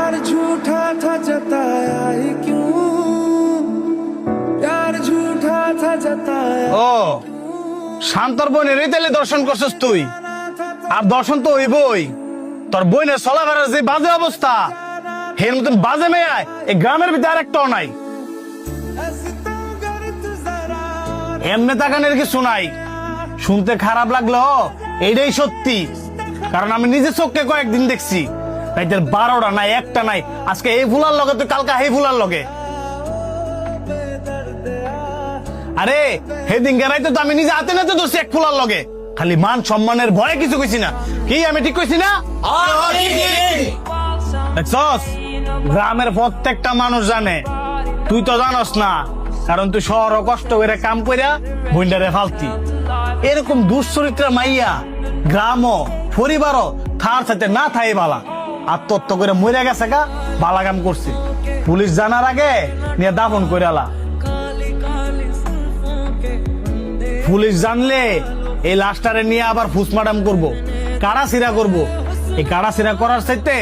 प्यार झूठा था जताया ही क्यों, प्यार झूठा था जताया। ও শান্তর বোনের তাহলে দর্শন করছিস তুই? আর দর্শন তো হইবই। তোর বোনের চলাফেরার যে বাজে অবস্থা, এর মতন বাজে মেয়ে এই গ্রামের ভিতরে আর একটাও নাই। এমনি তাকানের কিছু নাই, শুনতে খারাপ লাগলো এইটাই সত্যি। কারণ আমি নিজে চোখে কয়েকদিন দেখছি, রাইতের 12টা নাই, একটা নাই। আজকে এই ফুলার লগে তো কালকা এই ফুলার লগে। আরে সেদিন গেরাইতে তো আমি নিজে হাতে নাতে ধরছি এক ফুলার লগে। খালি মান সম্মানের ভয়ে কিছু কইছি না। কি আমি ঠিক কইছি না? দেখছস, গ্রামের প্রত্যেকটা মানুষ জানে, তুই তো জানস না। কারণ তুই শহর কষ্ট করে কাম কইরা বইন্ডারে ফালতি। এরকম দুশ্চরিত্রা মাইয়া গ্রামও পরিবারও থার সাথে না থাই বালা। আত্মহত্যা করে মরে গেছে গা, বালা কাম করছি। পুলিশ জানার আগে নিয়ে দাফন করে আলা। পুলিশ জানলে এই লাশটারে নিয়ে আবার ফুসমাডাম করবো, কাড়া সিরা করবো। এই কাড়া সিরা করার চাইতে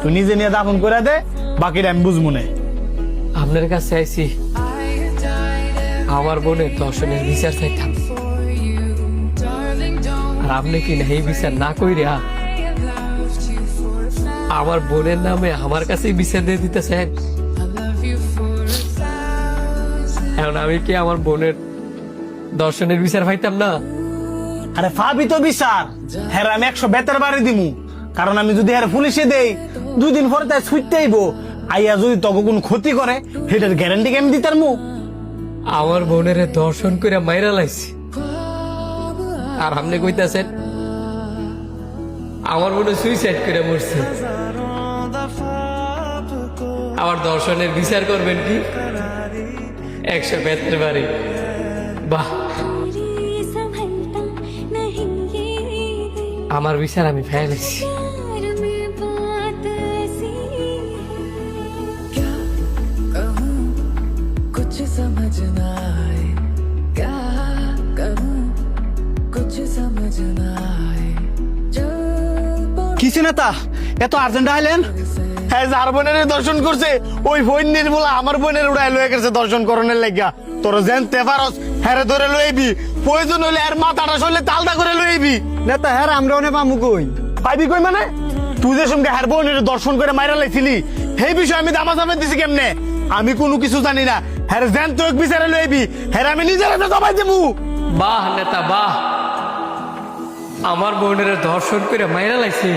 তুই নিজে নিয়ে দাফন করে দে, বাকিটা আমি বুঝবো না। আপনার কাছে আইছি আমার বোনের দর্শনের বিচার চাইতাম, আর আপনি কি না এই বিচার না কইরা আমার বোনের নামে আমার কাছেই বিচার দিয়ে দিতেছেন? এখন আমি কি আমার বোনের দর্শনের বিচার পাইতাম না? আরে ফাবি তো বিচার, হ্যাঁ আমি 100 বেতের বাড়ি দিমু। কারণ আমি যদি হ্যাঁ পুলিশে দেই, 2 দিন পরে তাই ছুটতে আইবো। আইয়া যদি তখন কোন ক্ষতি করে, সেটার গ্যারান্টি কেমন দিতার মু? আমার বোনের দর্শন করে মাইরা লাইছি, আর আপনি কইতাছেন আমার বোনে সুইসাইড করে মরছে। আমার দর্শনের বিচার করবেন কি 100 বেতের বাড়ি? বাহ, আমার বিচার আমি ফেলেছি। কিছু না তা এত আর্জেন্ট আইলেন? হ্যাঁ, যার বোনের দর্শন করছে ওই বোনের বলা আমার বোনের উড়াই লয়ে গেছে দর্শন করণের লাগিয়া। তোর জানতে পারস, হ্যাঁ ধরে লইবি। প্রয়োজন হইলে আর মাথাটা সরলে তালটা করে লইবি। নেতা হ্যাঁ আমরা অনেক পামু কই? পাইবি কই মানে? তুই যে সঙ্গে হ্যাঁ বোনের দর্শন করে মাইরা লাইছিলি, সেই বিষয়ে আমি দামা দামে দিছি কেমনে? আমি কোনো কিছু জানি না। হ্যাঁ জান তো বিচারে লইবি, হ্যাঁ আমি নিজের হাতে জবাই দেবো। বাহ নেতা বাহ, আমার বোনের দর্শন করে মাইরা লাইছে।